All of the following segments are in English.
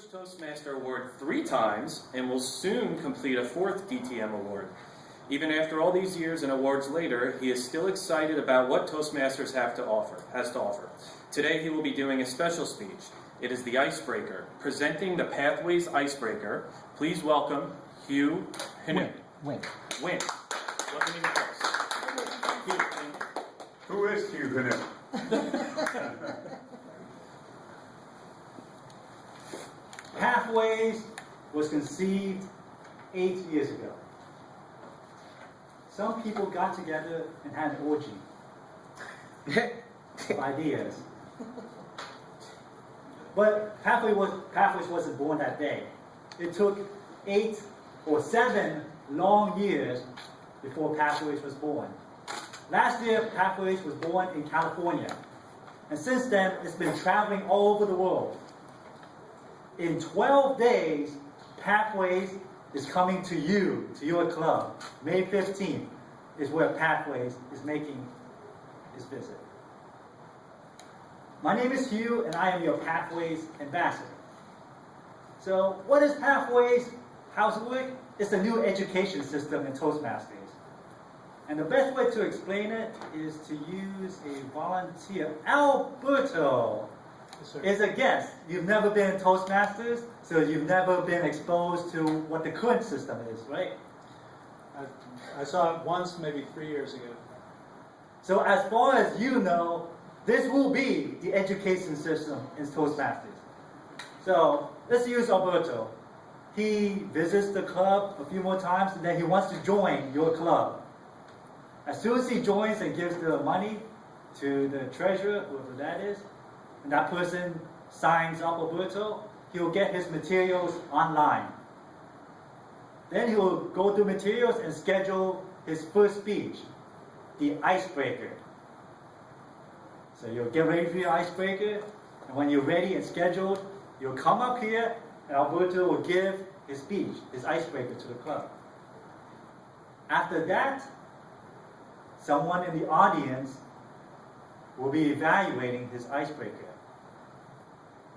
Distinguished Toastmaster Award 3 times and will soon complete a 4th DTM award. Even after all these years and awards later, he is still excited about what Toastmasters has to offer. Today he will be doing a special speech. It is the Icebreaker. Presenting the Pathways Icebreaker, please welcome Hugh Hinnick. Win. Welcome to the course. Who is Hugh Hinnick? Pathways was conceived 8 years ago. Some people got together and had an orgy of ideas. But Pathways wasn't born that day. It took 8 or 7 long years before Pathways was born. Last year, Pathways was born in California. And since then, it's been traveling all over the world. In 12 days, Pathways is coming to you, to your club. May 15th is where Pathways is making his visit. My name is Hugh, and I am your Pathways ambassador. So, what is Pathways? How's it work? It's a new education system in Toastmasters. And the best way to explain it is to use a volunteer. Alberto is a guest. You've never been in Toastmasters, so you've never been exposed to what the current system is, right? I saw it once, maybe 3 years ago. So as far as you know, this will be the education system in Toastmasters. So let's use Alberto. He visits the club a few more times, and then he wants to join your club. As soon as he joins and gives the money to the treasurer, whoever that is, and that person signs up Alberto, he will get his materials online. Then he will go through materials and schedule his first speech, the icebreaker. So you'll get ready for your icebreaker, and when you're ready and scheduled, you'll come up here, and Alberto will give his speech, his icebreaker to the club. After that, someone in the audience will be evaluating his icebreaker.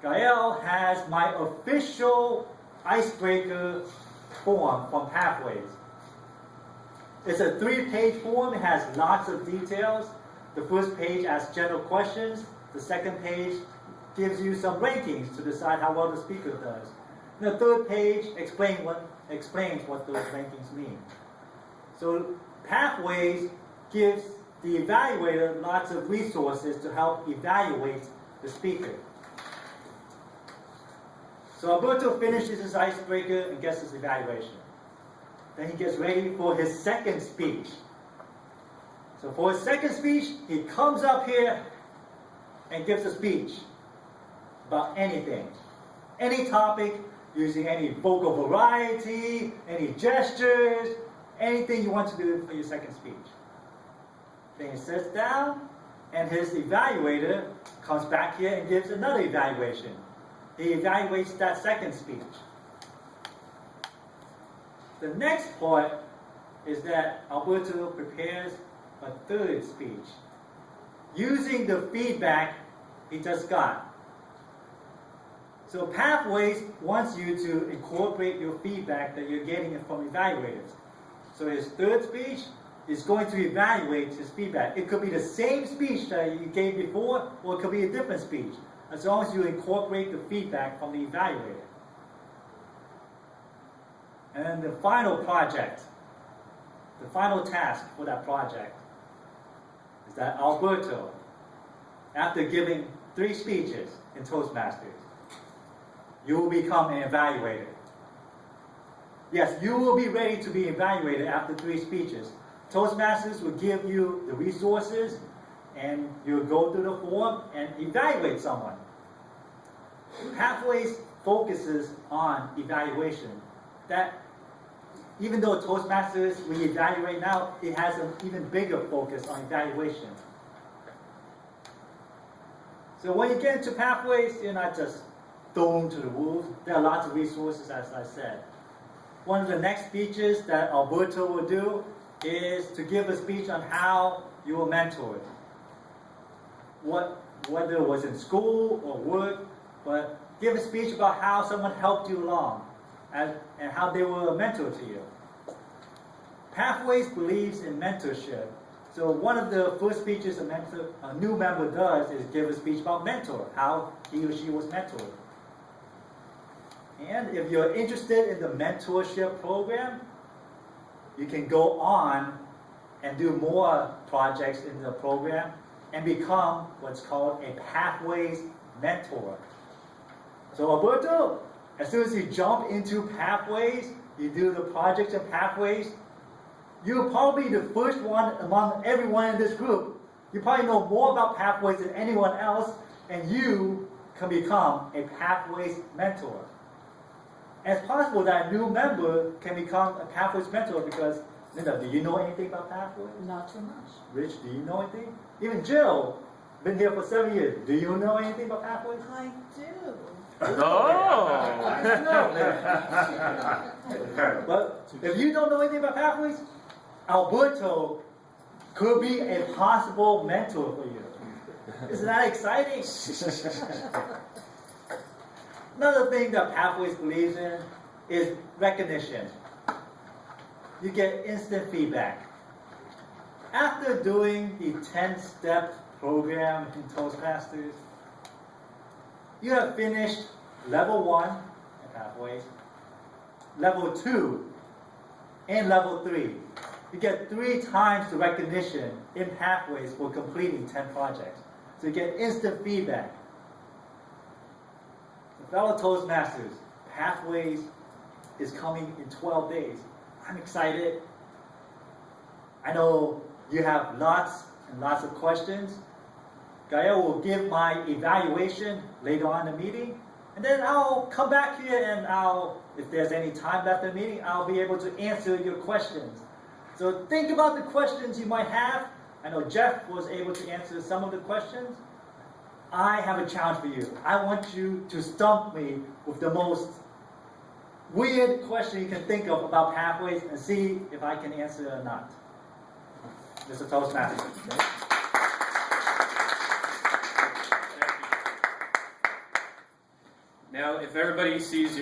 Gael has my official icebreaker form from Pathways. It's a 3-page form. It has lots of details. The first page asks general questions. The second page gives you some rankings to decide how well the speaker does. And the third page explains what those rankings mean. So Pathways gives the evaluator lots of resources to help evaluate the speaker. So Alberto finishes his icebreaker and gets his evaluation. Then he gets ready for his second speech. So for his second speech, he comes up here and gives a speech about anything. Any topic, using any vocal variety, any gestures, anything you want to do for your second speech. Then he sits down, and his evaluator comes back here and gives another evaluation. He evaluates that second speech. The next part is that Alberto prepares a third speech using the feedback he just got. So Pathways wants you to incorporate your feedback that you're getting from evaluators. So his third speech is going to evaluate his feedback. It could be the same speech that you gave before, or it could be a different speech, as long as you incorporate the feedback from the evaluator. And then the final project, the final task for that project, is that Alberto, after giving 3 speeches in Toastmasters, you will become an evaluator. Yes, you will be ready to be evaluated after 3 speeches. Toastmasters will give you the resources, and you'll go through the form and evaluate someone. Pathways focuses on evaluation. That even though Toastmasters we evaluate now, it has an even bigger focus on evaluation. So when you get into Pathways, you're not just thrown to the wolves. There are lots of resources, as I said. One of the next speeches that Alberto will do is to give a speech on how you were mentored. Whether it was in school or work, but give a speech about how someone helped you along and how they were a mentor to you. Pathways believes in mentorship. So one of the first speeches a new member does is give a speech about mentor, how he or she was mentored. And if you're interested in the mentorship program, you can go on and do more projects in the program and become what's called a Pathways mentor. So Alberto, as soon as you jump into Pathways, you do the projects in Pathways, you're probably the first one among everyone in this group. You probably know more about Pathways than anyone else, and you can become a Pathways mentor. And it's possible that a new member can become a Pathways mentor because, Linda, do you know anything about Pathways? Not too much. Rich, do you know anything? Even Jill, been here for 7 years. Do you know anything about Pathways? I do. But if you don't know anything about Pathways, Alberto could be a possible mentor for you. Isn't that exciting? Another thing that Pathways believes in is recognition. You get instant feedback. After doing the 10-step program in Toastmasters, you have finished level 1 at Pathways, level 2, and level 3. You get 3 times the recognition in Pathways for completing 10 projects. So you get instant feedback. So fellow Toastmasters, Pathways is coming in 12 days. I'm excited. I know you have lots and lots of questions. Gael will give my evaluation later on in the meeting, and then I'll come back here and if there's any time left in the meeting, I'll be able to answer your questions. So think about the questions you might have. I know Jeff was able to answer some of the questions. I have a challenge for you. I want you to stump me with the most weird question you can think of about Pathways and see if I can answer it or not. Mr. Toastmaster. Now, if everybody sees